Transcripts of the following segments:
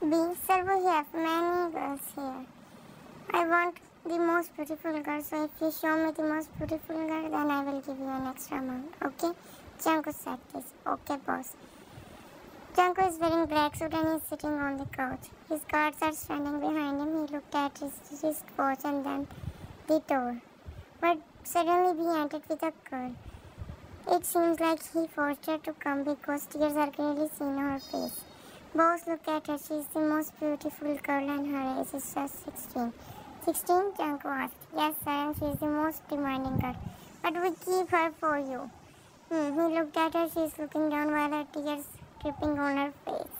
B. Sir, we have many girls here. I want the most beautiful girl, so if you show me the most beautiful girl, then I will give you an extra amount. Okay? Janko said this. Okay, boss. Janko is wearing black suit and he is sitting on the couch. His guards are standing behind him. He looked at his wristwatch and then the door. But suddenly he entered with a girl. It seems like he forced her to come because tears are clearly seen on her face. Boss, look at her. She is the most beautiful girl and her age is just 16. 16? Janko asked. Yes, sir, and she is the most demanding girl. But we keep her for you. He looked at her. She is looking down while her tears dripping on her face.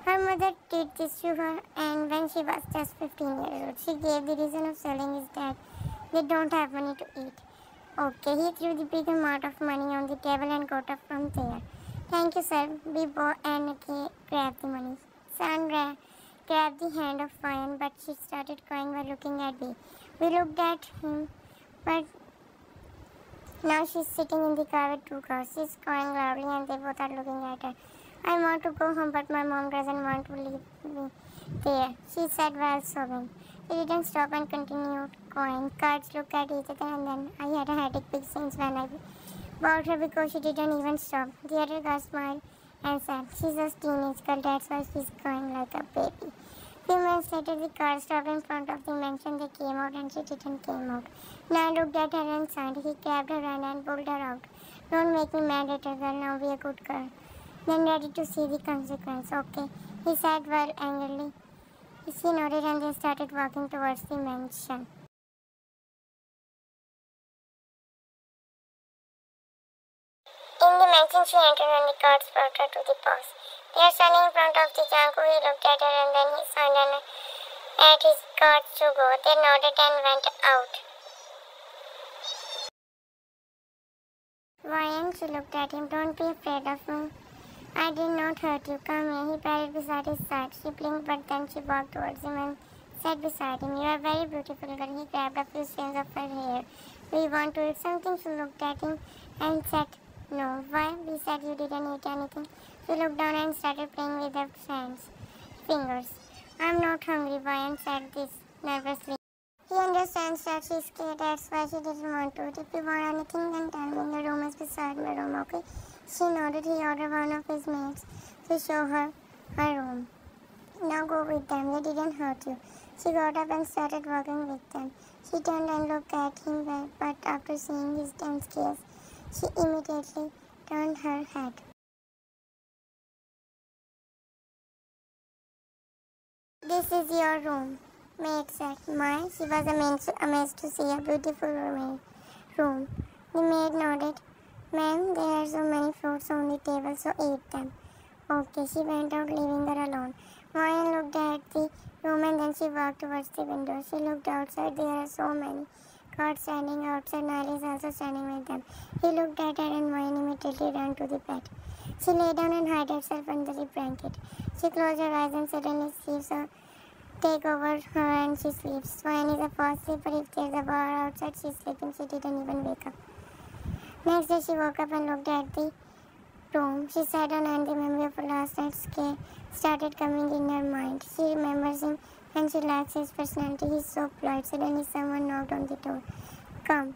Her mother did this to her, and when she was just 15 years old, she gave the reason of selling is that they don't have money to eat. Okay, he threw the big amount of money on the table and got up from there. Thank you, sir. We bought and grabbed the money. San grabbed the hand of Ryan, but she started crying while looking at me. We looked at him, but now she's sitting in the car with two girls. She's crying loudly and they both are looking at her. I want to go home, but my mom doesn't want to leave me there, she said while sobbing. She didn't stop and continued crying. Cards looked at each other and then I had a headache big since when I bought her because she didn't even stop. The other girl smiled and said, she's a teenage girl, that's why she's crying like a baby. Few minutes later, the car stopped in front of the mansion. They came out and she didn't come out. Nan looked at her and sighed. He grabbed her hand and pulled her out. Don't make me mad at her, girl. Now be a good girl. Then ready to see the consequence. Okay, he said well angrily. She nodded and they started walking towards the mansion. In the mansion, she entered and the guards brought her to the boss. They are standing in front of the Janko. He looked at her and then he signed at his guards to go. They nodded and went out. Ryan, she looked at him. Don't be afraid of me. I did not hurt you. Come here. He patted beside his side. She blinked, but then she walked towards him and sat beside him. You are very beautiful, girl. He grabbed a few strands of her hair. Do you want to eat something? She looked at him and said, no. Why? He said you didn't eat anything. She looked down and started playing with her fingers. I'm not hungry, Ryan said this nervously. He understands that she's scared, that's why she didn't want to eat. If you want anything, then tell me. The room is beside my room, okay? She nodded. He ordered one of his maids to show her her room. Now go with them. They didn't hurt you. She got up and started walking with them. She turned and looked at him, but after seeing his tense gaze, she immediately turned her head. This is your room, maid said. Mine? She was amazed to see a beautiful room. The maid nodded. Ma'am, there are so many fruits on the table, so eat them. Okay, she went out, leaving her alone. Ryan looked at the room and then she walked towards the window. She looked outside. There are so many guards standing outside. Nile is also standing with them. He looked at her and Ryan immediately ran to the bed. She lay down and hid herself under the blanket. She closed her eyes and suddenly sleeps take over her and she sleeps. Ryan is a fast sleeper. If there's a bar outside, she's sleeping. She didn't even wake up. Next day, she woke up and looked at the room. She sat down and the memory of her last night's scare started coming in her mind. She remembers him and she likes his personality. He's so polite. Suddenly, someone knocked on the door. Come,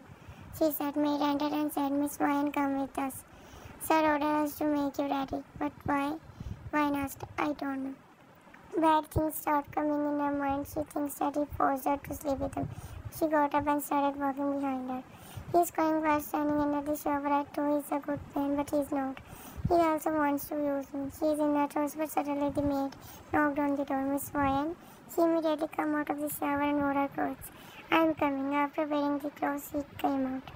she said. Maid entered and said, Miss Ryan, come with us. Sir ordered us to make you ready. But why? Ryan asked. I don't know. Bad things start coming in her mind. She thinks that he forced her to sleep with him. She got up and started walking behind her. He's crying while standing under the shower. I know he's a good man, but he's not. He also wants to use me. She's in that house, but suddenly the maid knocked on the door. Miss Ryan. She immediately came out of the shower and wore her clothes. I'm coming. After wearing the clothes, she came out.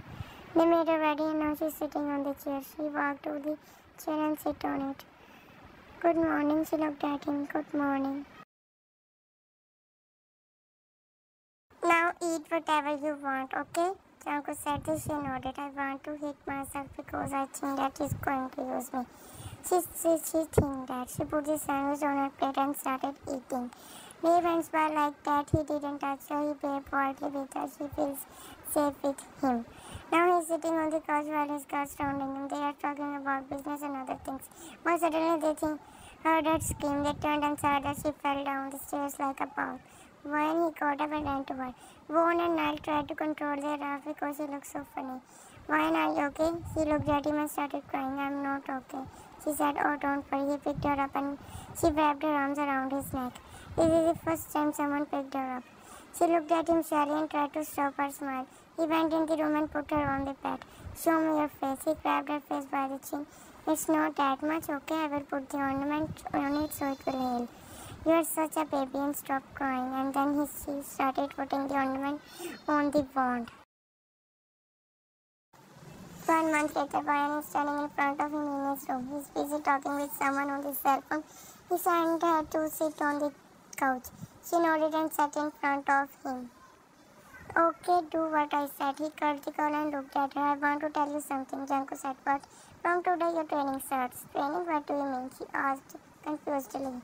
They made her ready and now she's sitting on the chair. She walked to the chair and sat on it. Good morning, she looked at him. Good morning. Now eat whatever you want, okay? Janko said this. She nodded. I want to hit myself because I think that he's going to use me. She think that. She put the sandwich on her plate and started eating. Day went by like that. He didn't touch her. He played quietly with her. She feels safe with him. Now he's sitting on the couch while his guards surrounding him. They are talking about business and other things. But suddenly they heard her scream. They turned and saw that she fell down the stairs like a ball. When he caught up and ran to her. Vaughn and Niall tried to control their wrath because he looked so funny. Why, are you okay? She looked at him and started crying. I'm not okay. She said, oh, don't worry. He picked her up and she wrapped her arms around his neck. This is the first time someone picked her up. She looked at him shyly and tried to stop her smile. He went in the room and put her on the bed. Show me your face. He grabbed her face by the chin. It's not that much, okay? I will put the ornament on it so it will heal. You are such a baby and stop crying. And then she started putting the ornament on the wand. 1 month later, Brian is standing in front of him in his room. He's busy talking with someone on the cell phone. He sent her to sit on the couch. She nodded and sat in front of him. Okay, do what I said. He cut the call and looked at her. I want to tell you something, Janko said. But from today your training starts. Training? What do you mean? She asked confusedly.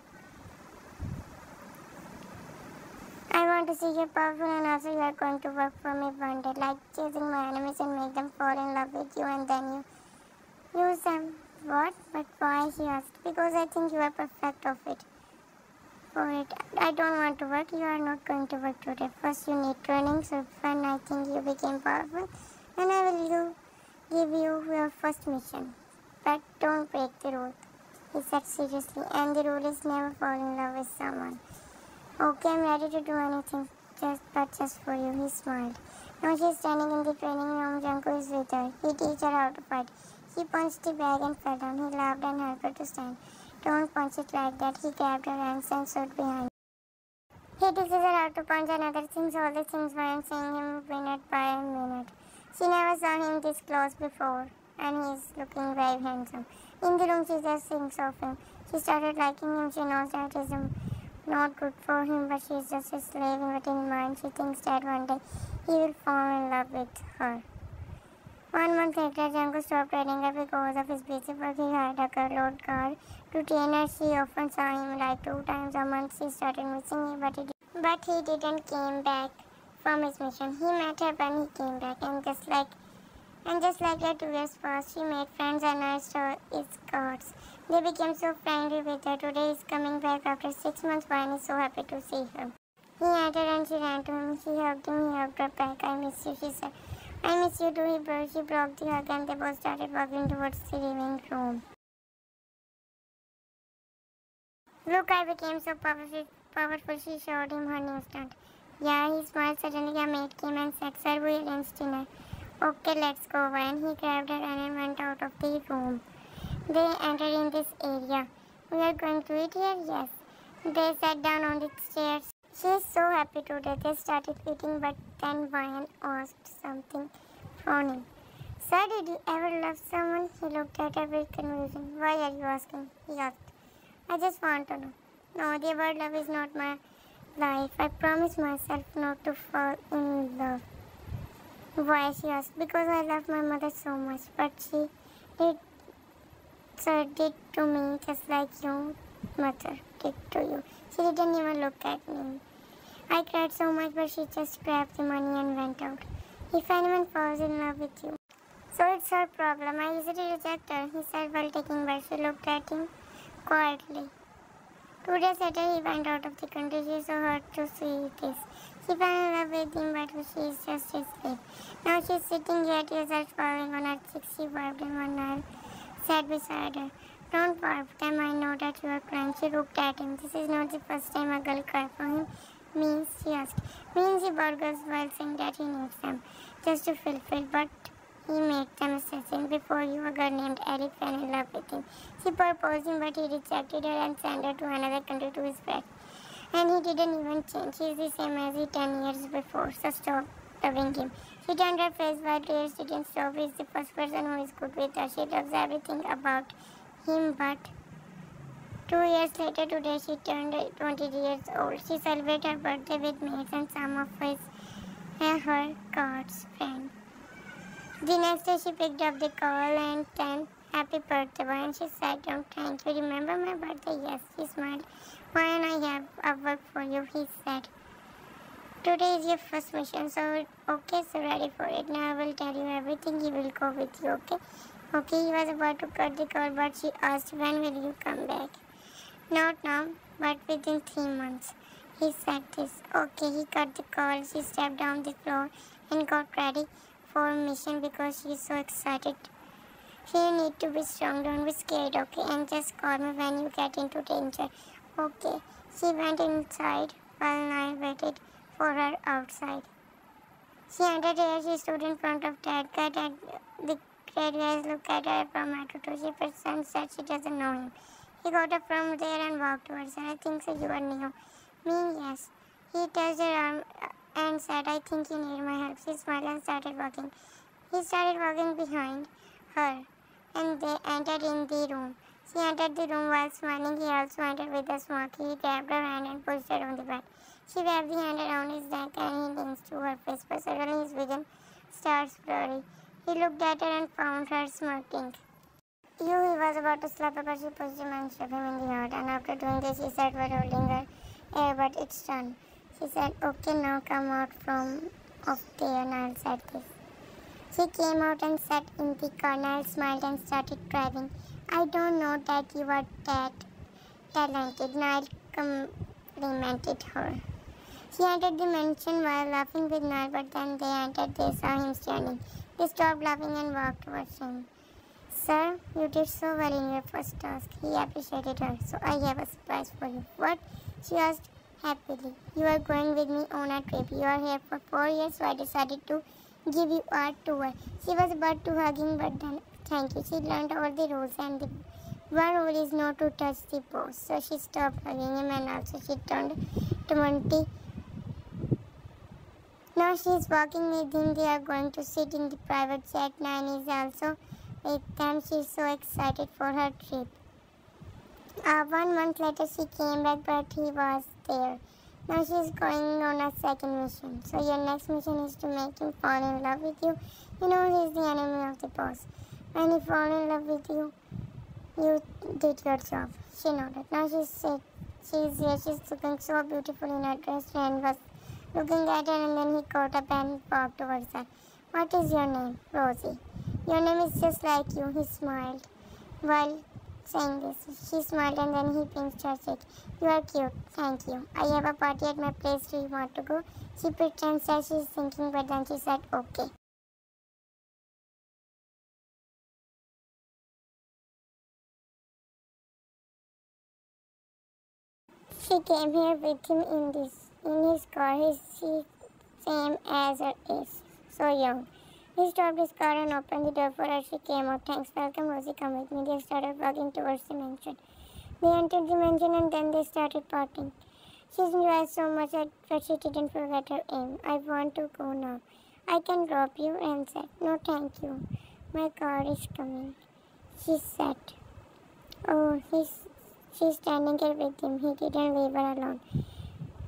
I want to see you powerful and also you are going to work for me one day, like chasing my enemies and make them fall in love with you and then you use them. What? But why? She asked. Because I think you are perfect of it. For it. I don't want to work. You are not going to work today. First you need training, so when I think you became powerful, then I will give you your first mission. But don't break the rule, he said seriously. And the rule is never fall in love with someone. Okay, I'm ready to do anything, just for you, he smiled. Now she is standing in the training room. Janko is with her. He teaches her how to fight. She punched the bag and fell down. He laughed and helped her to stand. Don't punch it like that. He grabbed her hands and stood behind. He teaches her how to punch and other things, all the things while seeing him minute by minute. She never saw him this close before, and he is looking very handsome. In the room, she just thinks of him. She started liking him. She knows that is not good for him, but she is just a slave. But in mind, she thinks that one day he will fall in love with her. 1 month later, Janko stopped training her because of his busy work. He hired a carload car to train her. She often saw him like 2 times a month. She started missing him, but he didn't came back from his mission. He met her when he came back, and just like that 2 years passed, she made friends and nursed her escorts. They became so friendly with her. Today he's coming back after 6 months. Brian is so happy to see her. He met her and she ran to him. She hugged him. He hugged her back. I miss you, she said. I miss you too. She broke the hug and they both started walking towards the living room. Look, I became so powerful, she showed him her new stunt. Yeah, he smiled. Suddenly a maid came and said, Sir, we arranged dinner. Okay, let's go. And he grabbed her and went out of the room. They entered in this area. We are going to eat here? Yes. They sat down on the stairs. She is so happy today. They started eating, but then Brian asked something from him. Sir, did you ever love someone? He looked at her with confusion. Why are you asking? He asked. I just want to know. No, the word love is not my life. I promise myself not to fall in love. Why? She asked. Because I love my mother so much, but she did to me just like your mother did to you. She didn't even look at me. I cried so much, but she just grabbed the money and went out. If anyone falls in love with you, so it's her problem. I usually reject her, he said while taking breath. She looked at him quietly. 2 days later, he went out of the country. She is so hurt to see this. She fell in love with him, but she is just his slave. Now she is sitting here, tears are falling on her cheeks. She wiped and one Niall sat beside her. Don't wipe them, I know that you are crying. She looked at him. This is not the first time a girl cried for him. Means, she asked. Means he bought girls while saying that he needs them, just to fulfill, but he made them assassin. Before you, a girl named Ellie fell in love with him. She proposed him, but he rejected her and sent her to another country to his friend. And he didn't even change. He is the same as he 10 years before, so stop loving him. She turned her face while tears didn't stop. He is the first person who is good with her. She loves everything about him, but 2 years later today she turned 20 years old. She celebrated her birthday with maids and some of her cards friends. The next day she picked up the call and then happy birthday boy, and she sat down. Thank you. Remember my birthday? Yes, he smiled. Brian, I have a work for you, he said. Today is your first mission, so okay, so ready for it. Now I will tell you everything. He will go with you, okay? Okay, he was about to cut the call, but she asked, when will you come back? Not now, but within 3 months. He said this. Okay, he cut the call. She stepped down the floor and got ready for a mission because she's so excited. You need to be strong, don't be scared, okay? And just call me when you get into danger. Okay. She went inside while I waited for her outside. She entered here. She stood in front of Dad. The great guys looked at her from metro to she pretends that she doesn't know him. He got up from there and walked towards her. I think so you are new. Me, yes. He touched her arm and said, I think you need my help. She smiled and started walking. He started walking behind her and they entered in the room. She entered the room while smiling. He also entered with a smirk. He grabbed her hand and pushed her on the bed. She wrapped the hand around his neck and he leans to her face, but suddenly his vision starts blurry. He looked at her and found her smirking. He was about to slap her, but she pushed him and struck him in the heart. And after doing this, he said, we're holding her air, but it's done. She said, okay, now come out from of there and I'll set this. She came out and sat in the corner, smiled and started driving. I don't know that you are that talented. Niall complimented her. She entered the mansion while laughing with Niall, but then they entered. They saw him standing. They stopped laughing and walked towards him. Sir, you did so well in your first task. He appreciated her. So I have a surprise for you. What? She asked happily. You are going with me on a trip. You are here for 4 years, so I decided to give you a tour. She was about to hug him, but then, thank you. She learned all the rules, and the one rule is not to touch the boss. So she stopped hugging him, and also she turned 20. Now she is walking with him. They are going to sit in the private jet. Nan is also with them. She is so excited for her trip. 1 month later, she came back, but he was there. Now she is going on a second mission. So your next mission is to make him fall in love with you. You know he is the enemy of the boss. When he falls in love with you, you did your job. She nodded. Now she said, she's here. She's looking so beautiful in her dress. And was looking at her, and then he caught up and walked towards her. What is your name? Rosie. Your name is just like you. He smiled while saying this. She smiled and then he pinched her cheek. You are cute. Thank you. I have a party at my place. Do you want to go? She pretends that she's thinking, but then she said, okay. She came here with him in his car. She's same as her age. So young. He stopped his car and opened the door for her. She came out. Thanks, welcome, Rosie. Come with me. They started walking towards the mansion. They entered the mansion and then they started partying. She enjoyed so much that she didn't forget her aim. I want to go now. I can drop you, Anne said. No, thank you. My car is coming. She said. Oh, she's standing here with him. He didn't leave her alone.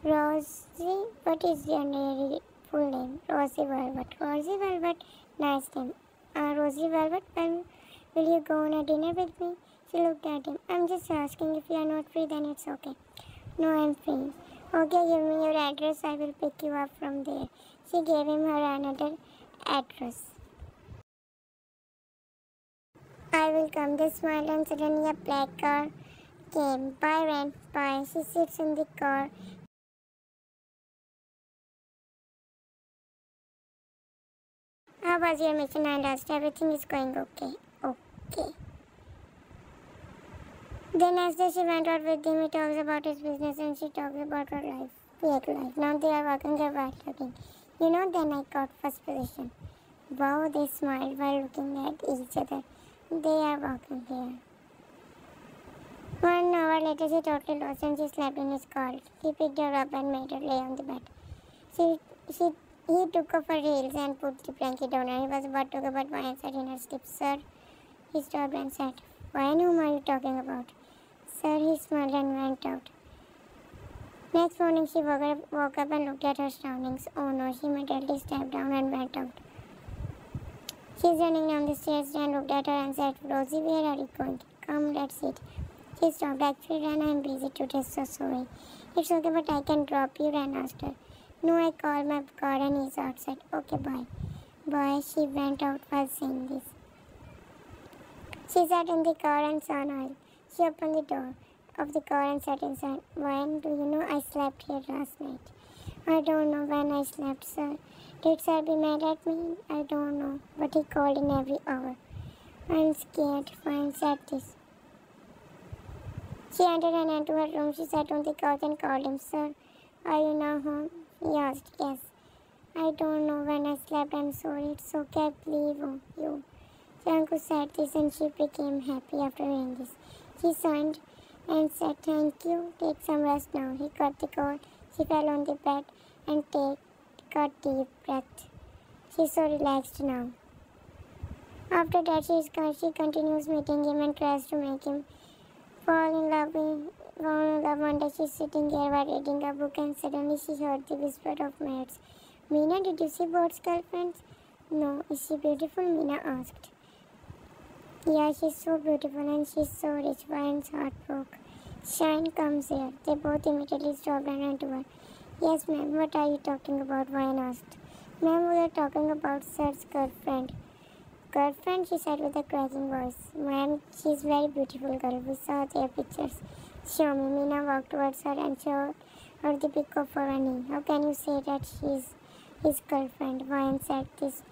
Rosie, what is your full name? Rosie Velvet. Rosie Velvet, nice name. Rosie Velvet, when will you go on a dinner with me? She looked at him. I'm just asking. If you are not free, then it's okay. No, I'm free. Okay, give me your address. I will pick you up from there. She gave him her another address. I will come. They smiled and suddenly a black car came. Bye, Ren. Bye. She sits in the car. How was your mission? I asked. Everything is going okay. Okay. Then as she went out with him, he talks about his business and she talks about her life. Fake life. Now they are walking their while looking. You know, then I got first position. Wow, they smiled while looking at each other. They are walking here. 1 hour later, she totally lost and she slept in his car. He picked her up and made her lay on the bed. He took off her heels and put the blanket down, and he was about to go, but Ryan said in her sleep, Sir. He stopped and said, Ryan, whom are you talking about? Sir, he smiled and went out. Next morning, she woke up and looked at her surroundings. Oh no, she immediately stepped down and went out. She's running down the stairs and looked at her and said, Rosie, where are you going? Come, let's eat. She stopped. Actually, Ran, I'm busy today, so sorry. It's okay, but I can drop you, Ran asked her. No, I called my car and he's outside. Okay, bye. Bye. She went out while saying this. She sat in the car and saw Niall. She opened the door. of the car and sat inside. When do you know I slept here last night? I don't know when I slept, sir. Did sir be mad at me? I don't know, but he called in every hour. I'm scared. Fine, said this. She entered and into her room. She sat on the couch and called him. Sir, are you now home? He asked. Yes. I don't know when I slept. I'm sorry. It's okay. I believe you. Janku said this and she became happy after hearing this. She signed and said, thank you. Take some rest now. He cut the cord. She fell on the bed and took a deep breath. She's so relaxed now. After that, she continues meeting him and tries to make him fall in love. One day, she's sitting here while reading a book and suddenly she heard the whisper of Matt's. Meena, did you see Bert's girlfriend? No. Is she beautiful? Meena asked. Yeah, she's so beautiful and she's so rich. Ryan's heart broke. Shine comes here. They both immediately stopped and ran to her. Yes, ma'am. What are you talking about? Ryan asked. Ma'am, we are talking about Sir's girlfriend. Girlfriend, she said with a cracking voice. Ma'am, she's very beautiful girl. We saw their pictures. Show me. Meena walked towards her and showed her the pic of her knee. How can you say that she's his girlfriend? Ryan said this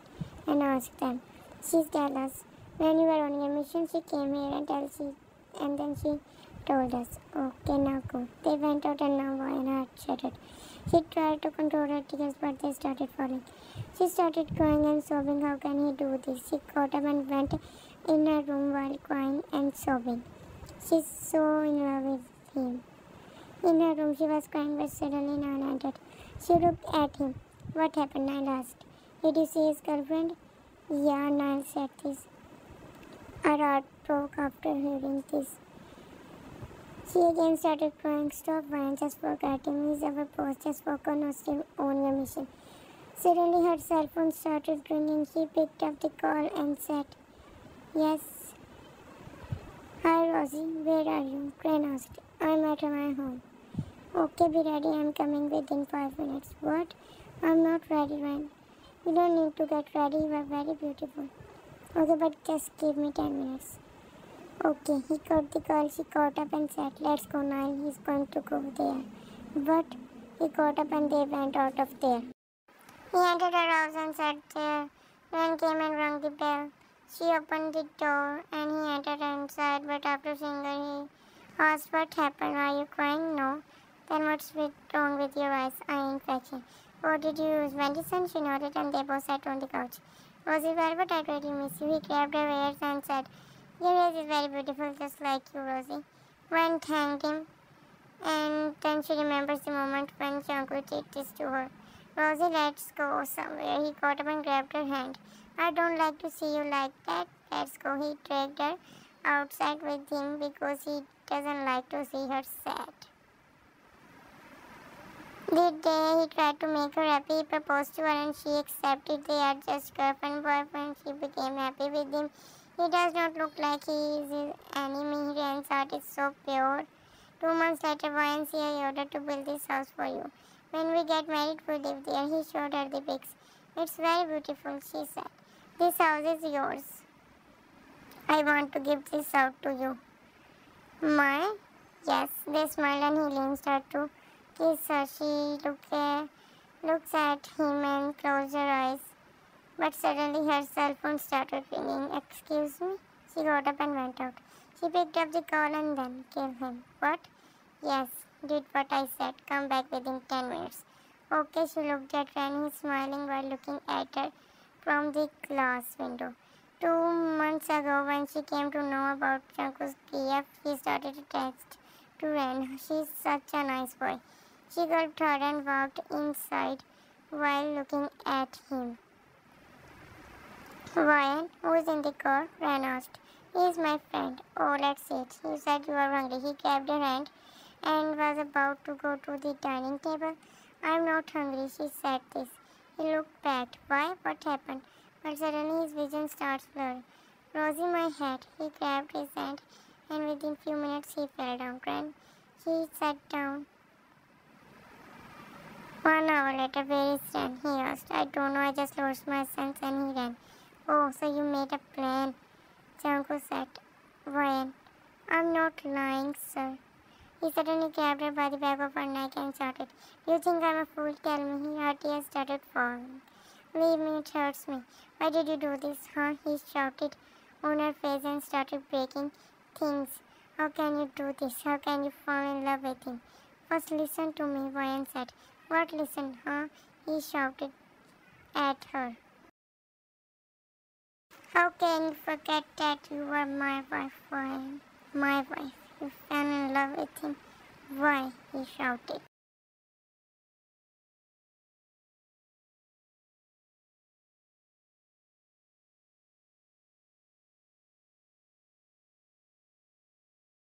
and asked them. She's jealous. When you were on your mission, she came here and then she told us. Okay, now go. They went out and now Ryan's heart shattered. She tried to control her tears, but they started falling. She started crying and sobbing. How can he do this? She got up and went in her room while crying and sobbing. She's so in love with him. In her room, she was crying, but suddenly Nile entered. She looked at him. What happened? Nile asked. Did you see his girlfriend? Yeah, Nile said this. Her heart broke after hearing this. She again started crying. Stop, Ryan, just forget him. He's our boss. Just focus on your mission. Suddenly her cell phone started ringing. She picked up the call and said, Yes. Hi, Rosie. Where are you? Crane asked. I'm at my home. Okay, be ready. I'm coming within 5 minutes. What? I'm not ready, Ryan. You don't need to get ready. You are very beautiful. Okay, but just give me 10 minutes. Okay, he got the call. She got up and said, Let's go, Nile. He's going to go there. But he got up and they went out of there. He entered her house and sat there. Ryan came and rang the bell. She opened the door and he entered inside, but after seeing her, he asked, What happened? Are you crying? No. Then what's wrong with your eyes? Eye infection. What did you use? Medicine? She nodded and they both sat on the couch. Rosie, well, but I really miss you. He grabbed her ears and said, Your ears is very beautiful, just like you, Rosie. Ryan thanked him, and then she remembers the moment when Shankar did this to her. Rosie, let's go somewhere. He got up and grabbed her hand. I don't like to see you like that. Let's go. He dragged her outside with him because he doesn't like to see her sad. The day he tried to make her happy, he proposed to her and she accepted. They are just girlfriend boyfriend. She became happy with him. He does not look like he is his enemy. Ryan's heart is so pure. 2 months later, Ryan said, I ordered to build this house for you. When we get married, we live there. He showed her the pics. It's very beautiful, she said. This house is yours. I want to give this out to you. My? Yes. They smiled and he leans her to kiss her. She looks at him and closed her eyes. But suddenly her cell phone started ringing. Excuse me? She got up and went out. She picked up the call and then killed him. What? Yes, did what I said. Come back within 10 minutes. Okay, she looked at Ryan, smiling while looking at her from the glass window. 2 months ago, when she came to know about Chanku's PF, she started to text to Ryan. She's such a nice boy. She got her and walked inside while looking at him. Ryan, who is in the car? Ryan asked. He is my friend. Oh, let's eat. You said you are hungry. He grabbed her hand and was about to go to the dining table. I'm not hungry, she said this. He looked back. Why? What happened? But suddenly his vision starts blurring. Rosie, my hat. He grabbed his hand and within few minutes he fell down crying. He sat down. 1 hour later, where is Ren? He asked. I don't know, I just lost my sense and he ran. Oh, so you made a plan, Janko said. Ryan, I'm not lying, sir. He suddenly grabbed her by the back of her neck and shouted, "Do you think I'm a fool? Tell me." Her tears started falling. "Leave me, it hurts me. Why did you do this, huh?" he shouted on her face and started breaking things. "How can you do this? How can you fall in love with him? First listen to me," Ryan said. "What listen, huh?" he shouted at her. "How can you forget that you were my wife, Ryan? My wife. You fell in love with him. Why?" he shouted.